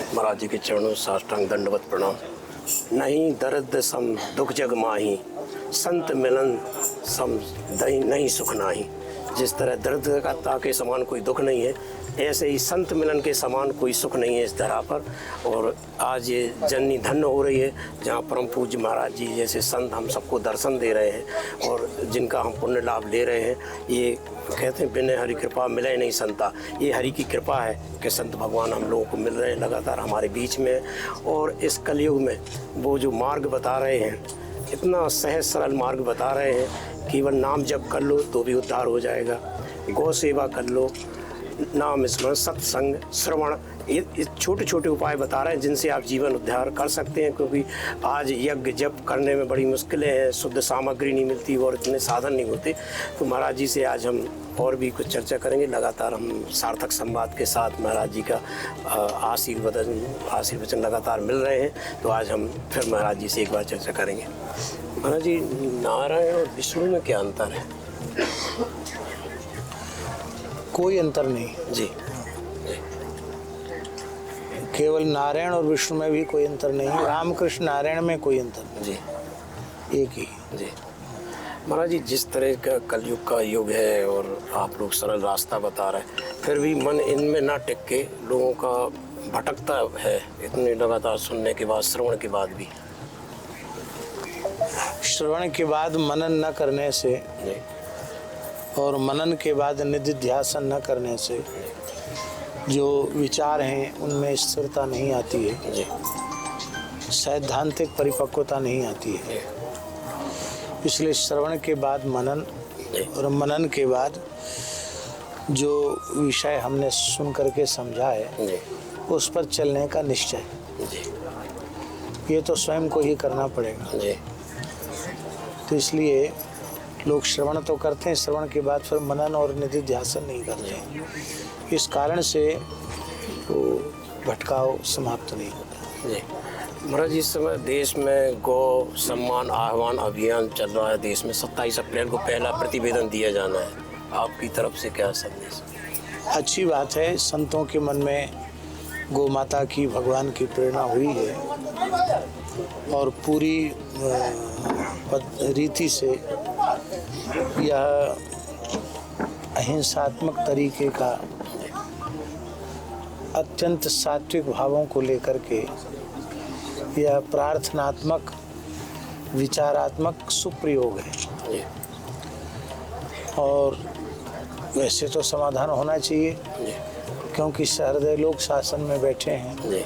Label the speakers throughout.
Speaker 1: महाराज जी के चरणों साष्टांग दंडवत प्रणाम। नहीं दर्द सम दुख जग माही, संत मिलन सम दही नहीं सुख नाही। जिस तरह दर्द का के समान कोई दुख नहीं है, ऐसे ही संत मिलन के समान कोई सुख नहीं है इस धरा पर। और आज ये जननी धन्य हो रही है जहाँ परम पूज्य महाराज जी जैसे संत हम सबको दर्शन दे रहे हैं और जिनका हम पुण्य लाभ ले रहे हैं। ये कहते हैं बिना हरि कृपा मिले नहीं संता। ये हरि की कृपा है कि संत भगवान हम लोगों को मिल रहे हैं लगातार हमारे बीच में। और इस कलयुग में वो जो मार्ग बता रहे हैं, इतना सहज सरल मार्ग बता रहे हैं, केवल नाम जप कर लो तो भी उद्धार हो जाएगा, गौ सेवा कर लो, नाम स्मरण सत्संग श्रवण, ये छोटे छोटे उपाय बता रहे हैं जिनसे आप जीवन उद्धार कर सकते हैं। क्योंकि आज यज्ञ जप करने में बड़ी मुश्किलें हैं, शुद्ध सामग्री नहीं मिलती और इतने साधन नहीं होते। तो महाराज जी से आज हम और भी कुछ चर्चा करेंगे। लगातार हम सार्थक संवाद के साथ महाराज जी का आशीर्वचन लगातार मिल रहे हैं। तो आज हम फिर महाराज जी से एक बार चर्चा करेंगे। महाराज जी, नारायण और विष्णु में क्या अंतर है?
Speaker 2: कोई अंतर नहीं
Speaker 1: जी।
Speaker 2: केवल नारायण और विष्णु में भी कोई अंतर नहीं, रामकृष्ण नारायण में कोई अंतर नहीं
Speaker 1: जी,
Speaker 2: एक ही।
Speaker 1: जी महाराज जी, जिस तरह का कलयुग का युग है और आप लोग सरल रास्ता बता रहे हैं, फिर भी मन इनमें ना टिक के लोगों का भटकता है इतने लगातार सुनने के बाद, श्रवण के बाद भी।
Speaker 2: श्रवण के बाद मनन न करने से
Speaker 1: जी,
Speaker 2: और मनन के बाद निधिध्यासन न करने से जो विचार हैं उनमें स्थिरता नहीं आती है
Speaker 1: जी,
Speaker 2: सैद्धांतिक परिपक्वता नहीं आती है। इसलिए श्रवण के बाद मनन और मनन के बाद जो विषय हमने सुन करके समझा है
Speaker 1: जी,
Speaker 2: उस पर चलने का निश्चय,
Speaker 1: जी,
Speaker 2: ये तो स्वयं को ही करना पड़ेगा।
Speaker 1: जी,
Speaker 2: तो इसलिए लोग श्रवण तो करते हैं, श्रवण के बाद फिर मनन और निधिध्यासन नहीं करते। इस कारण से वो भटकाव समाप्त नहीं होता।
Speaker 1: जी महाराज, इस समय देश में गौ सम्मान आह्वान अभियान चल रहा है। देश में 27 अप्रैल को पहला प्रतिवेदन दिया जाना है, आपकी तरफ से क्या संदेश?
Speaker 2: अच्छी बात है, संतों के मन में गौ माता की, भगवान की प्रेरणा हुई है और पूरी रीति से यह अहिंसात्मक तरीके का अत्यंत सात्विक भावों को लेकर के यह प्रार्थनात्मक विचारात्मक सुप्रयोग है। और वैसे तो समाधान होना चाहिए क्योंकि सहृदय लोग शासन में बैठे हैं।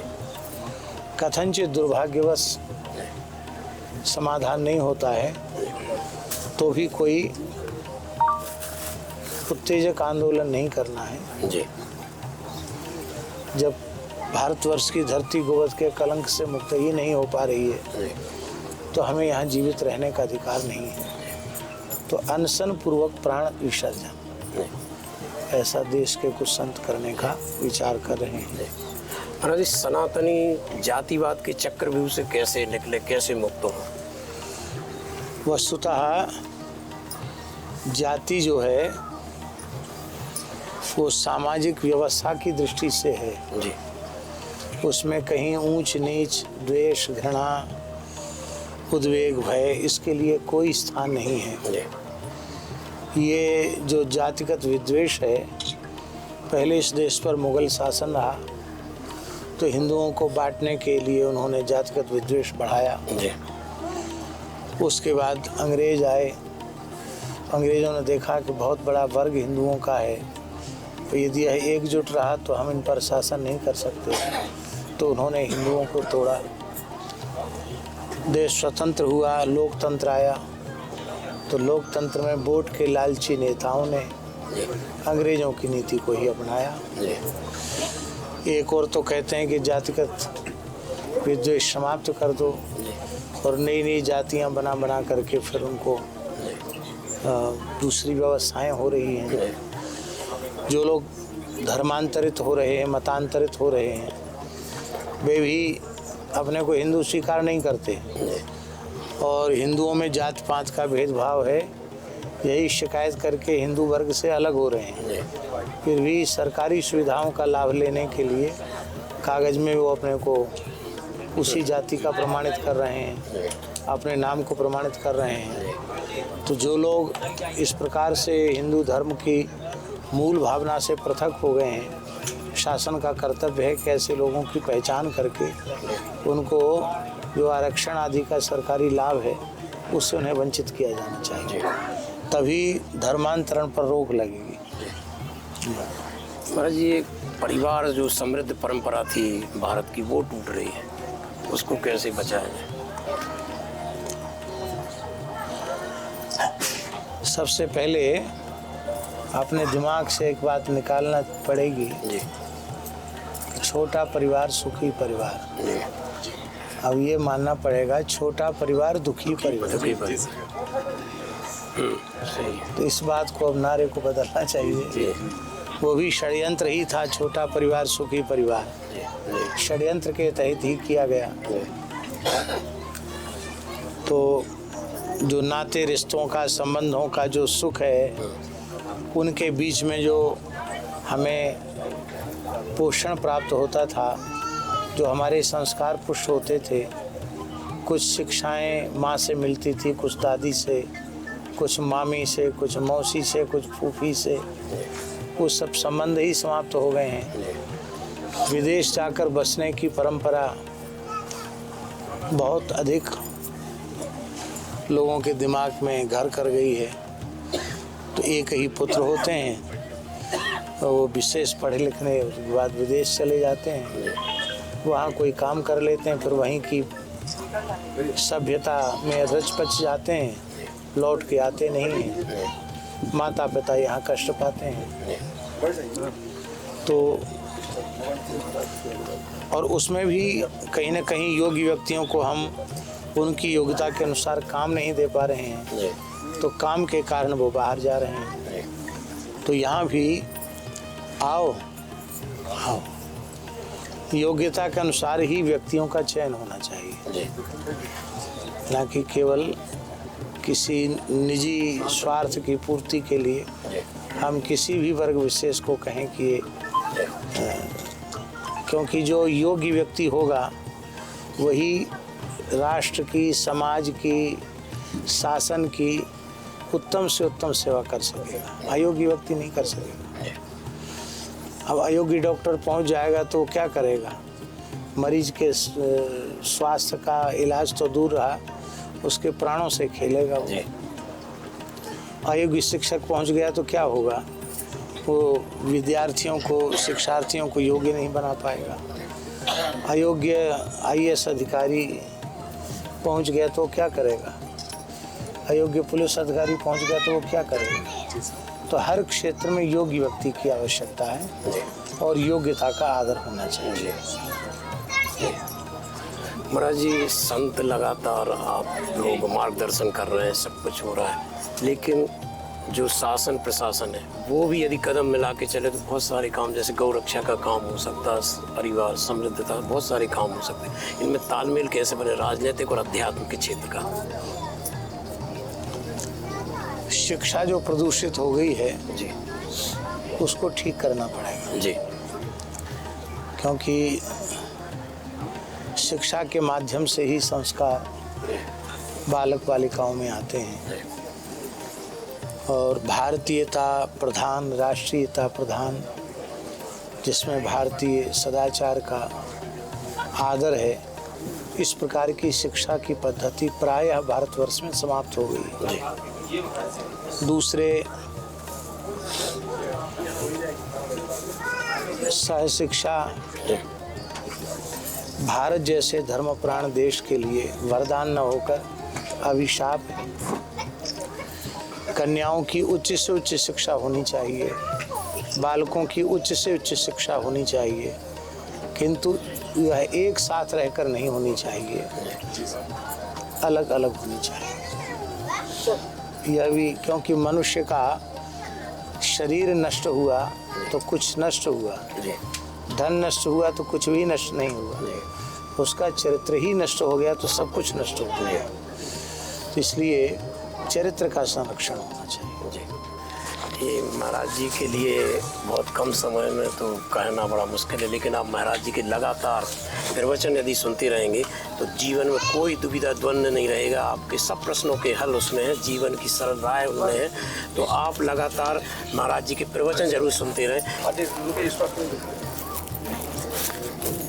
Speaker 2: कथनचित दुर्भाग्यवश समाधान नहीं होता है तो भी कोई उत्तेजक आंदोलन नहीं करना है।
Speaker 1: जी,
Speaker 2: जब भारतवर्ष की धरती गोवध के कलंक से मुक्त ही नहीं हो पा रही है तो हमें यहाँ जीवित रहने का अधिकार नहीं है। तो अनशन पूर्वक प्राण विसर्जन, ऐसा देश के कुछ संत करने का विचार कर रहे हैं।
Speaker 1: महाराज जी, सनातनी जातिवाद के चक्रव्यूह से कैसे निकले, कैसे मुक्त हो?
Speaker 2: वस्तुतः जाति जो है वो सामाजिक व्यवस्था की दृष्टि से है
Speaker 1: जी,
Speaker 2: उसमें कहीं ऊंच नीच, द्वेष, घृणा, उद्वेग, भय, इसके लिए कोई स्थान नहीं है।
Speaker 1: जी,
Speaker 2: ये जो जातिगत विद्वेष है, पहले इस देश पर मुगल शासन रहा तो हिंदुओं को बांटने के लिए उन्होंने जातिगत विद्वेष बढ़ाया।
Speaker 1: जी,
Speaker 2: उसके बाद अंग्रेज आए, अंग्रेज़ों ने देखा कि बहुत बड़ा वर्ग हिंदुओं का है, तो यदि यह एकजुट रहा तो हम इन पर शासन नहीं कर सकते, तो उन्होंने हिंदुओं को तोड़ा। देश स्वतंत्र हुआ, लोकतंत्र आया, तो लोकतंत्र में वोट के लालची नेताओं ने अंग्रेज़ों की नीति को ही अपनाया। एक और तो कहते हैं कि जातिगत विद्वेष समाप्त कर दो और नई नई जातियां बना बना करके फिर उनको दूसरी व्यवस्थाएं हो रही हैं। जो लोग धर्मांतरित हो रहे हैं, मतांतरित हो रहे हैं, वे भी अपने को हिंदू स्वीकार नहीं करते और हिंदुओं में जात पात का भेदभाव है, यही शिकायत करके हिंदू वर्ग से अलग हो रहे हैं। फिर भी सरकारी सुविधाओं का लाभ लेने के लिए कागज़ में वो अपने को उसी जाति का प्रमाणित कर रहे हैं, अपने नाम को प्रमाणित कर रहे हैं। तो जो लोग इस प्रकार से हिंदू धर्म की मूल भावना से पृथक हो गए हैं, शासन का कर्तव्य है कि ऐसे लोगों की पहचान करके उनको जो आरक्षण आदि का सरकारी लाभ है उससे उन्हें वंचित किया जाना चाहिए, तभी धर्मांतरण पर रोक लगेगी।
Speaker 1: महाराज जी, एक परिवार जो समृद्ध परंपरा थी भारत की वो टूट रही है, उसको कैसे बचाया जाए?
Speaker 2: सबसे पहले अपने दिमाग से एक बात निकालना पड़ेगी,
Speaker 1: जी
Speaker 2: छोटा परिवार सुखी परिवार।
Speaker 1: जी।
Speaker 2: अब ये मानना पड़ेगा छोटा परिवार दुखी परिवार।
Speaker 1: दुखी परिवार। सही।
Speaker 2: तो इस बात को अब नारे को बदलना चाहिए।
Speaker 1: जी
Speaker 2: वो भी षड्यंत्र ही था, छोटा परिवार सुखी परिवार
Speaker 1: जी
Speaker 2: षड्यंत्र के तहत ही किया गया।
Speaker 1: जी।
Speaker 2: तो जो नाते रिश्तों का संबंधों का जो सुख है, उनके बीच में जो हमें पोषण प्राप्त होता था, जो हमारे संस्कार पुष्ट होते थे, कुछ शिक्षाएं माँ से मिलती थी, कुछ दादी से, कुछ मामी से, कुछ मौसी से, कुछ फूफी से, वो सब संबंध ही समाप्त हो गए हैं। विदेश जाकर बसने की परंपरा बहुत अधिक लोगों के दिमाग में घर कर गई है। तो एक ही पुत्र होते हैं, तो वो विशेष पढ़े लिखने के बाद विदेश चले जाते हैं, वहाँ कोई काम कर लेते हैं, फिर वहीं की सभ्यता में रच पच जाते हैं, लौट के आते नहीं हैं। माता पिता यहाँ कष्ट पाते हैं। तो और उसमें भी कहीं ना कहीं योग्य व्यक्तियों को हम उनकी योग्यता के अनुसार काम नहीं दे पा रहे हैं, तो काम के कारण वो बाहर जा रहे हैं। तो यहाँ भी आओ योग्यता के अनुसार ही व्यक्तियों का चयन होना चाहिए, ना कि केवल किसी निजी स्वार्थ की पूर्ति के लिए हम किसी भी वर्ग विशेष को कहें कि क्योंकि जो योग्य व्यक्ति होगा वही राष्ट्र की, समाज की, शासन की उत्तम से उत्तम सेवा कर सकेगा, अयोग्य व्यक्ति नहीं कर सकेगा। अब अयोग्य डॉक्टर पहुंच जाएगा तो वो क्या करेगा? मरीज के स्वास्थ्य का इलाज तो दूर रहा, उसके प्राणों से खेलेगा वो। अयोग्य शिक्षक पहुंच गया तो क्या होगा? वो विद्यार्थियों को, शिक्षार्थियों को योग्य नहीं बना पाएगा। अयोग्य आईएएस अधिकारी पहुंच गया तो क्या करेगा? अयोग्य पुलिस अधिकारी पहुंच गया तो वो क्या करेगा? तो हर क्षेत्र में योग्य व्यक्ति की आवश्यकता है और योग्यता का आदर होना चाहिए।
Speaker 1: महाराज जी, संत लगातार आप लोग मार्गदर्शन कर रहे हैं, सब कुछ हो रहा है, लेकिन जो शासन प्रशासन है वो भी यदि कदम मिला के चले तो बहुत सारे काम, जैसे गौ रक्षा का काम हो सकता है, परिवार समृद्धता, बहुत सारे काम हो सकते हैं। इनमें तालमेल कैसे बने राजनीतिक और अध्यात्म के क्षेत्र का?
Speaker 2: शिक्षा जो प्रदूषित हो गई है
Speaker 1: जी
Speaker 2: उसको ठीक करना पड़ेगा
Speaker 1: जी।
Speaker 2: क्योंकि शिक्षा के माध्यम से ही संस्कार बालक बालिकाओं में आते हैं और भारतीयता प्रधान, राष्ट्रीयता प्रधान, जिसमें भारतीय सदाचार का आदर है, इस प्रकार की शिक्षा की पद्धति प्रायः भारतवर्ष में समाप्त हो गई है। दूसरे सहशिक्षा भारत जैसे धर्मप्राण देश के लिए वरदान न होकर अभिशाप है। कन्याओं की उच्च से उच्च शिक्षा होनी चाहिए, बालकों की उच्च से उच्च शिक्षा होनी चाहिए, किंतु यह एक साथ रहकर नहीं होनी चाहिए, अलग अलग होनी चाहिए। यह भी क्योंकि मनुष्य का शरीर नष्ट हुआ तो कुछ नष्ट हुआ, धन नष्ट हुआ तो कुछ भी नष्ट नहीं हुआ, उसका चरित्र ही नष्ट हो गया तो सब कुछ नष्ट हो गया। तो इसलिए चरित्र का संरक्षण होना चाहिए।
Speaker 1: ये महाराज जी के लिए बहुत कम समय में तो कहना बड़ा मुश्किल है, लेकिन आप महाराज जी के लगातार प्रवचन यदि सुनते रहेंगे तो जीवन में कोई दुविधा द्वंद्व नहीं रहेगा। आपके सब प्रश्नों के हल उसमें है, जीवन की सरल राय उनमें है। तो आप लगातार महाराज जी के प्रवचन जरूर सुनते रहें।